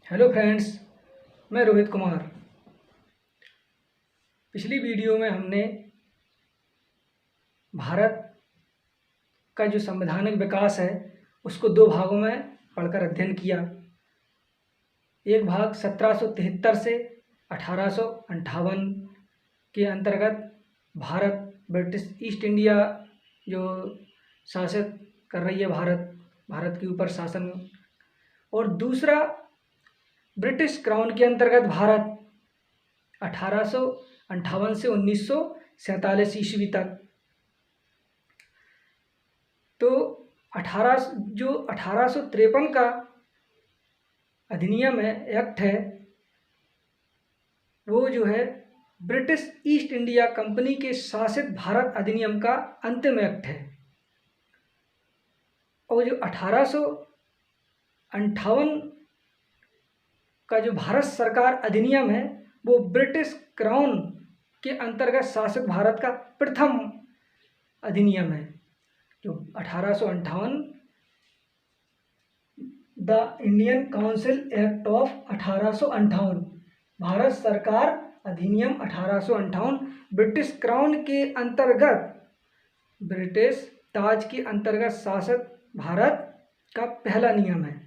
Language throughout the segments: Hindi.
हेलो फ्रेंड्स, मैं रोहित कुमार। पिछली वीडियो में हमने भारत का जो संवैधानिक विकास है उसको दो भागों में पढ़कर अध्ययन किया। एक भाग 1773 से 1858 के अंतर्गत भारत ब्रिटिश ईस्ट इंडिया जो शासित कर रही है भारत के ऊपर शासन, और दूसरा ब्रिटिश क्राउन के अंतर्गत भारत 1858 से 1947 ईस्वी तक। तो 1853 का अधिनियम है, एक्ट है, वो जो है ब्रिटिश ईस्ट इंडिया कंपनी के शासित भारत अधिनियम का अंतिम एक्ट है। और जो 1858 का जो भारत सरकार अधिनियम है वो ब्रिटिश क्राउन के अंतर्गत शासित भारत का प्रथम अधिनियम है। जो 1858 the Indian council act of 1858 Bharat सरकार अधिनियम 1858 ब्रिटिश क्राउन के अंतर्गत, ब्रिटिश ताज के अंतर्गत शासित भारत का पहला नियम है।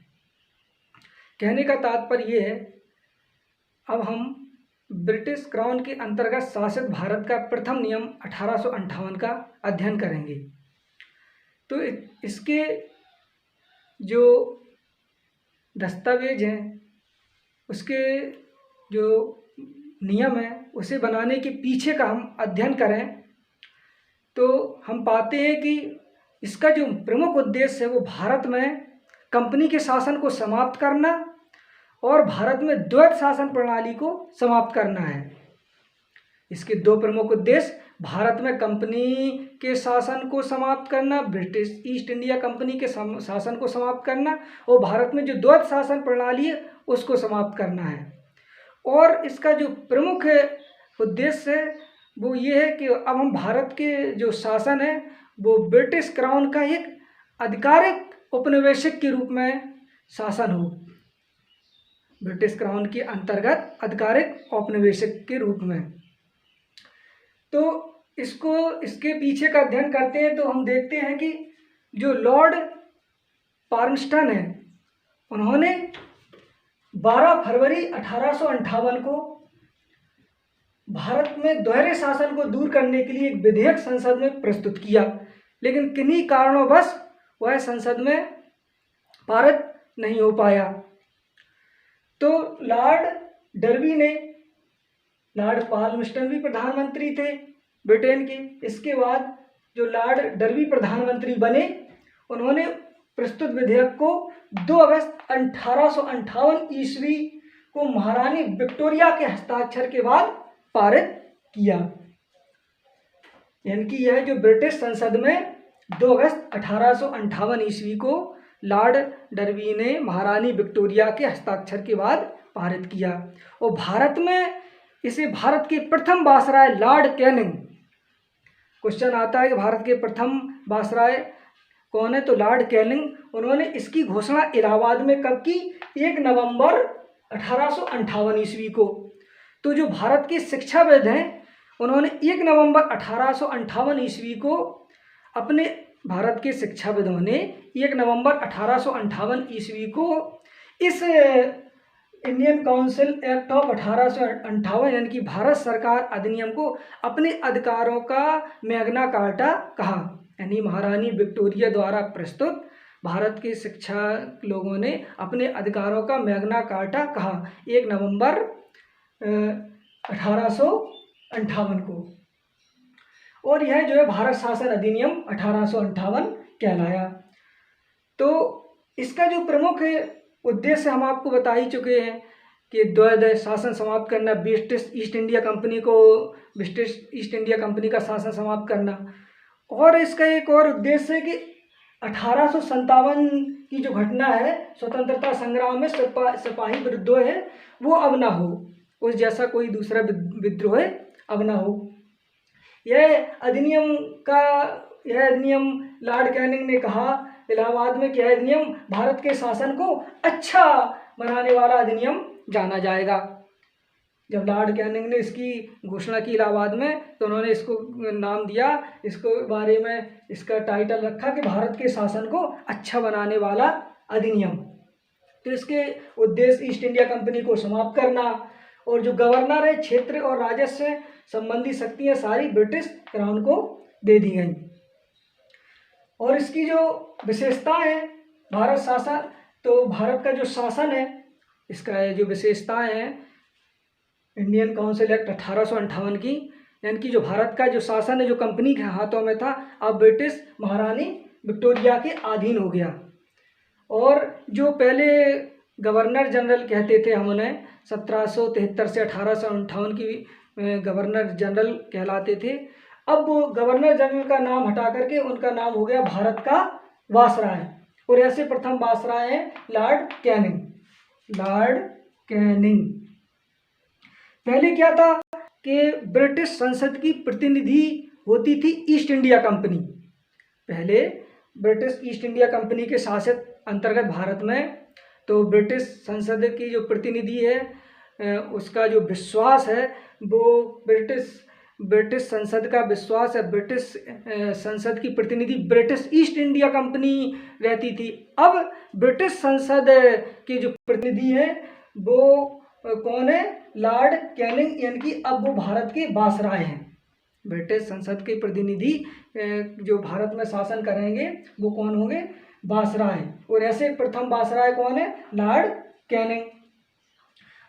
कहने का तात्पर्य ये है, अब हम ब्रिटिश क्राउन के अंतर्गत शासित भारत का प्रथम नियम 1858 का अध्ययन करेंगे। तो इसके जो दस्तावेज हैं, उसके जो नियम है, उसे बनाने के पीछे का हम अध्ययन करें तो हम पाते हैं कि इसका जो प्रमुख उद्देश्य है वो भारत में कंपनी के शासन को समाप्त करना और भारत में द्वैत शासन प्रणाली को समाप्त करना है। इसके दो प्रमुख उद्देश्य भारत में कंपनी के शासन को समाप्त करना, ब्रिटिश ईस्ट इंडिया कंपनी के शासन को समाप्त करना, और भारत में जो द्वैत शासन प्रणाली है उसको समाप्त करना है। और इसका जो प्रमुख उद्देश्य है वो ये है कि अब हम भारत के जो शासन है वो ब्रिटिश क्राउन का एक आधिकारिक उपनिवेशिक के रूप में शासन हो, ब्रिटिश क्राउन के अंतर्गत आधिकारिक औपनिवेशिक के रूप में। तो इसके पीछे का अध्ययन करते हैं तो हम देखते हैं कि जो लॉर्ड पार्मस्टन है, उन्होंने 12 फरवरी 1858 को भारत में दोहरे शासन को दूर करने के लिए एक विधेयक संसद में प्रस्तुत किया, लेकिन किन्हीं कारणोंवश वह संसद में पारित नहीं हो पाया। तो लॉर्ड पाल्मस्टन भी प्रधानमंत्री थे ब्रिटेन के। इसके बाद जो लॉर्ड डर्बी प्रधानमंत्री बने, उन्होंने प्रस्तुत विधेयक को 2 अगस्त 1858 ईस्वी को महारानी विक्टोरिया के हस्ताक्षर के बाद पारित किया। यानी कि यह जो ब्रिटिश संसद में 2 अगस्त 1858 ईस्वी को लॉर्ड डर्बी ने महारानी विक्टोरिया के हस्ताक्षर के बाद पारित किया। और भारत में इसे भारत के प्रथम वायसराय लॉर्ड कैनिंग, क्वेश्चन आता है कि भारत के प्रथम वायसराय कौन है, तो लॉर्ड कैनिंग। उन्होंने इसकी घोषणा इलाहाबाद में कब की, 1 नवंबर 1858 ईस्वी को। तो जो भारत के शिक्षाविद हैं, उन्होंने 1 नवंबर 1858 ईस्वी को अपने भारत के शिक्षाविदों ने 1 नवंबर 1858 ईस्वी को इस इंडियन काउंसिल एक्ट ऑफ 1858 यानी कि भारत सरकार अधिनियम को अपने अधिकारों का मैग्ना कार्टा कहा। यानी महारानी विक्टोरिया द्वारा प्रस्तुत भारत के शिक्षा लोगों ने अपने अधिकारों का मैग्ना कार्टा कहा 1 नवंबर 1858 को। और यह जो है भारत शासन अधिनियम 1858 कहलाया। तो इसका जो प्रमुख उद्देश्य हम आपको बता ही चुके हैं कि द्वैत शासन समाप्त करना, ब्रिटिश ईस्ट इंडिया कंपनी का शासन समाप्त करना। और इसका एक और उद्देश्य है कि 1857 की जो घटना है, स्वतंत्रता संग्राम में सिपाही विद्रोह है, वो अब ना हो, उस जैसा कोई दूसरा विद्रोह अब ना हो। यह अधिनियम लॉर्ड कैनिंग ने कहा इलाहाबाद में कि यह अधिनियम भारत के शासन को अच्छा बनाने वाला अधिनियम जाना जाएगा। जब लॉर्ड कैनिंग ने इसकी घोषणा की इलाहाबाद में, तो उन्होंने इसको नाम दिया, इसको बारे में इसका टाइटल रखा कि भारत के शासन को अच्छा बनाने वाला अधिनियम। तो इसके उद्देश्य ईस्ट इंडिया कंपनी को समाप्त करना, और जो गवर्नर है क्षेत्र और राजस्व से संबंधी शक्तियाँ सारी ब्रिटिश क्राउन को दे दी गई। और इसकी जो विशेषताएं हैं भारत शासन, तो भारत का जो शासन है इसका जो विशेषताएं हैं इंडियन काउंसिल एक्ट 1858 की, यानी कि जो भारत का जो शासन है जो कंपनी के हाथों में था, अब ब्रिटिश महारानी विक्टोरिया के अधीन हो गया। और जो पहले गवर्नर जनरल कहते थे हम उन्हें, 1773 से 1858 की गवर्नर जनरल कहलाते थे, अब वो गवर्नर जनरल का नाम हटा करके उनका नाम हो गया भारत का वायसराय। और ऐसे प्रथम वायसराय हैं लॉर्ड कैनिंग। लॉर्ड कैनिंग पहले क्या था कि ब्रिटिश संसद की प्रतिनिधि होती थी ईस्ट इंडिया कंपनी। पहले ब्रिटिश ईस्ट इंडिया कंपनी के शासित अंतर्गत भारत में, तो ब्रिटिश संसद की जो प्रतिनिधि है उसका जो विश्वास है वो ब्रिटिश संसद का विश्वास है, ब्रिटिश संसद की प्रतिनिधि ब्रिटिश ईस्ट इंडिया कंपनी रहती थी। अब ब्रिटिश संसद के जो प्रतिनिधि हैं वो कौन है? लॉर्ड कैनिंग, यानी कि अब वो भारत के वायसराय हैं। ब्रिटिश संसद के प्रतिनिधि जो भारत में शासन करेंगे वो कौन होंगे? वायसराय। और ऐसे प्रथम वायसराय कौन है? Lord Canning.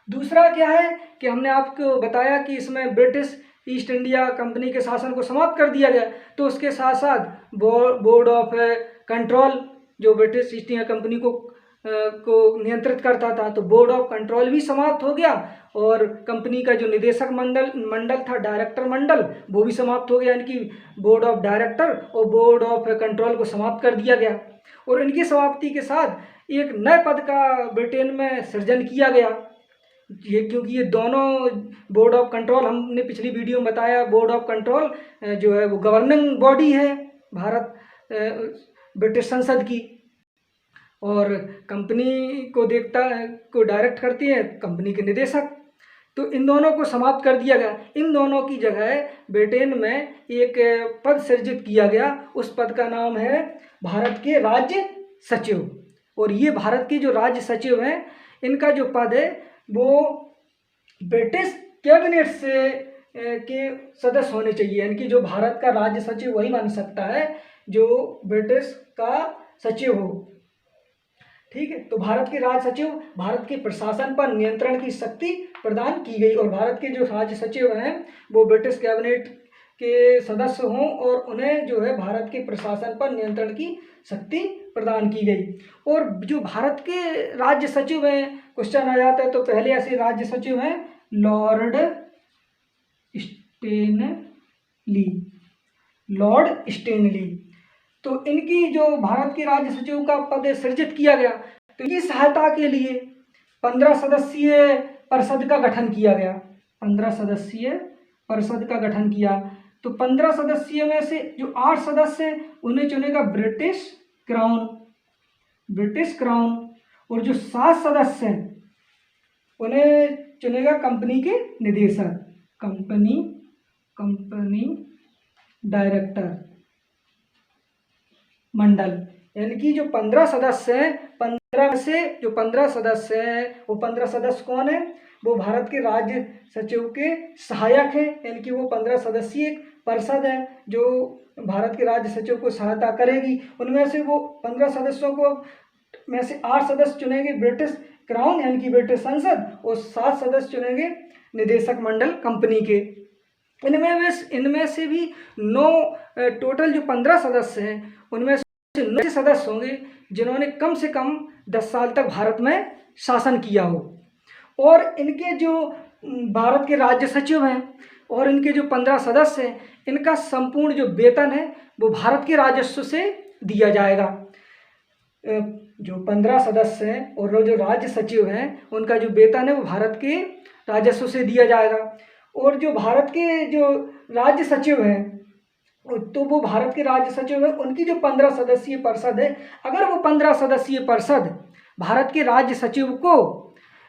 दूसरा क्या है कि हमने आपको बताया कि इसमें ब्रिटिश ईस्ट इंडिया कंपनी के शासन को समाप्त कर दिया गया, तो उसके साथ साथ बोर्ड ऑफ कंट्रोल जो ब्रिटिश ईस्ट इंडिया कंपनी को नियंत्रित करता था, तो बोर्ड ऑफ कंट्रोल भी समाप्त हो गया। और कंपनी का जो निदेशक मंडल था, डायरेक्टर मंडल, वो भी समाप्त हो गया, यानी कि बोर्ड ऑफ डायरेक्टर और बोर्ड ऑफ कंट्रोल को समाप्त कर दिया गया। और इनकी समाप्ति के साथ एक नए पद का ब्रिटेन में सृजन किया गया। ये क्योंकि ये दोनों बोर्ड ऑफ कंट्रोल, हमने पिछली वीडियो में बताया, बोर्ड ऑफ कंट्रोल जो है वो गवर्निंग बॉडी है भारत ब्रिटिश संसद की, और कंपनी को डायरेक्ट करती है कंपनी के निदेशक। तो इन दोनों को समाप्त कर दिया गया। इन दोनों की जगह ब्रिटेन में एक पद सृजित किया गया, उस पद का नाम है भारत के राज्य सचिव। और ये भारत के जो राज्य सचिव हैं, इनका जो पद है वो ब्रिटिश कैबिनेट से के सदस्य होने चाहिए, यानी कि जो भारत का राज्य सचिव वही बन सकता है जो ब्रिटिश का सचिव हो। ठीक है, तो भारत के राज्य सचिव भारत के प्रशासन पर नियंत्रण की शक्ति प्रदान की गई, और भारत के जो राज्य सचिव हैं वो ब्रिटिश कैबिनेट के सदस्य हों और उन्हें जो है भारत के प्रशासन पर नियंत्रण की शक्ति प्रदान की गई। और जो भारत के राज्य सचिव हैं, क्वेश्चन आ जाता है, तो पहले ऐसे राज्य सचिव हैं लॉर्ड स्टेनली। तो इनकी जो भारत के राज्य सचिव का पद सृजित किया गया, तो इनकी सहायता के लिए 15 सदस्यीय परिषद का गठन किया गया। 15 सदस्यीय परिषद का गठन किया। तो 15 सदस्य में से जो 8 सदस्य हैं उन्हें चुनेगा ब्रिटिश क्राउन, और जो 7 सदस्य हैं उन्हें चुनेगा कंपनी के निदेशक, कंपनी डायरेक्टर मंडल। यानी कि जो 15 सदस्य हैं, 15 से जो 15 सदस्य हैं वो 15 सदस्य कौन है? वो भारत के राज्य सचिव के सहायक हैं, यानी कि वो 15 सदस्यीय परिषद है जो भारत के राज्य सचिव को सहायता करेगी। उनमें से वो 15 सदस्यों को में से 8 सदस्य चुनेंगे ब्रिटिश क्राउन यानी कि ब्रिटिश संसद, और 7 सदस्य चुनेंगे निदेशक मंडल कंपनी के। इनमें से भी 9 टोटल जो 15 सदस्य हैं उनमें से 9 सदस्य होंगे जिन्होंने कम से कम 10 साल तक भारत में शासन किया हो। और इनके जो भारत के राज्य सचिव हैं और इनके जो 15 सदस्य हैं, इनका संपूर्ण जो वेतन है वो भारत के राजस्व से दिया जाएगा। जो 15 सदस्य हैं और जो राज्य सचिव हैं उनका जो वेतन है वो भारत के राजस्व से दिया जाएगा। और जो भारत के जो राज्य सचिव हैं, तो वो भारत के राज्य सचिव हैं, उनकी जो 15 सदस्यीय परिषद है, अगर वो 15 सदस्यीय परिषद भारत के राज्य सचिव को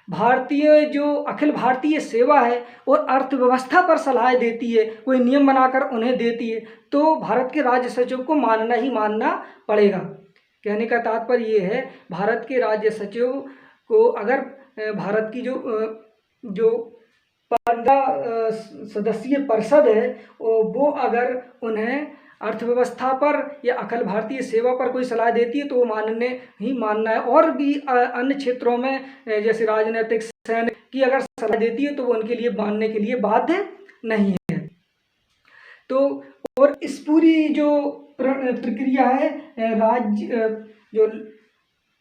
भारतीय जो अखिल भारतीय सेवा है और अर्थव्यवस्था पर सलाह देती है, कोई नियम बनाकर उन्हें देती है, तो भारत के राज्य सचिव को मानना ही मानना पड़ेगा। कहने का तात्पर्य ये है, भारत के राज्य सचिव को अगर भारत की जो 15 सदस्यीय परिषद है वो अगर उन्हें अर्थव्यवस्था पर या अखिल भारतीय सेवा पर कोई सलाह देती है तो वो मानने ही मानना है। और भी अन्य क्षेत्रों में जैसे राजनीतिक, सैन्य की अगर सलाह देती है तो वो उनके लिए मानने के लिए बाध्य नहीं है। तो और इस पूरी जो प्रक्रिया है, राज्य जो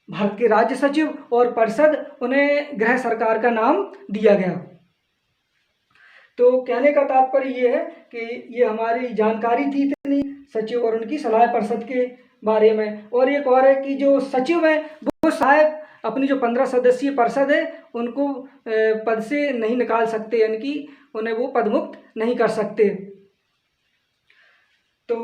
भारत के राज्य सचिव और परिषद, उन्हें गृह सरकार का नाम दिया गया। तो कहने का तात्पर्य ये है कि ये हमारी जानकारी थी इतनी सचिव और उनकी सलाह परिषद के बारे में। और एक और है कि जो सचिव है वो साहब अपनी जो 15 सदस्यीय परिषद है उनको पद से नहीं निकाल सकते, यानी कि उन्हें वो पदमुक्त नहीं कर सकते। तो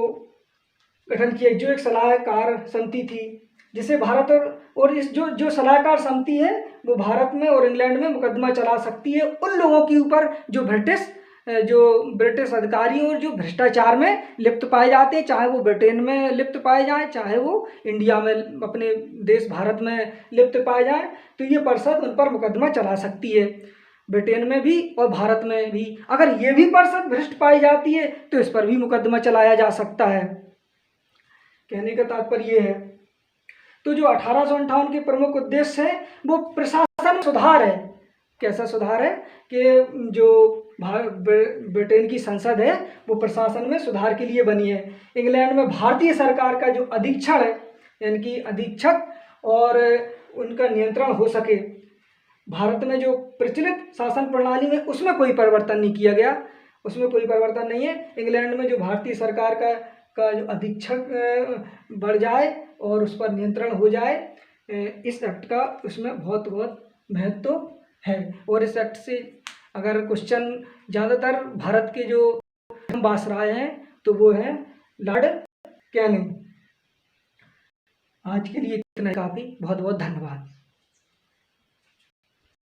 गठन की जो एक सलाहकार समिति थी जिसे भारत और इस जो सलाहकार समिति है वो भारत में और इंग्लैंड में मुकदमा चला सकती है उन लोगों के ऊपर जो ब्रिटिश अधिकारी और जो भ्रष्टाचार में लिप्त पाए जाते हैं, चाहे वो ब्रिटेन में लिप्त पाए जाएं, चाहे वो इंडिया में अपने देश भारत में लिप्त पाए जाएं, तो ये परिषद उन पर मुकदमा चला सकती है, ब्रिटेन में भी और भारत में भी। अगर ये भी परिषद भ्रष्ट पाई जाती है तो इस पर भी मुकदमा चलाया जा सकता है। कहने का तात्पर्य ये है। तो जो 1858 के प्रमुख उद्देश्य है वो प्रशासन सुधार है। कैसा सुधार है कि जो ब्रिटेन की संसद है वो प्रशासन में सुधार के लिए बनी है। इंग्लैंड में भारतीय सरकार का जो अधीक्षण है, यानी कि अधीक्षक और उनका नियंत्रण हो सके। भारत में जो प्रचलित शासन प्रणाली में उसमें कोई परिवर्तन नहीं किया गया, उसमें कोई परिवर्तन नहीं है। इंग्लैंड में जो भारतीय सरकार का जो अधीक्षक बढ़ जाए और उस पर नियंत्रण हो जाए, इस एक्ट का उसमें बहुत महत्व है। और इस एक्ट से अगर क्वेश्चन ज़्यादातर भारत के जो वायसराय हैं तो वो है लॉर्ड कैनिंग। आज के लिए इतना काफ़ी। बहुत बहुत धन्यवाद।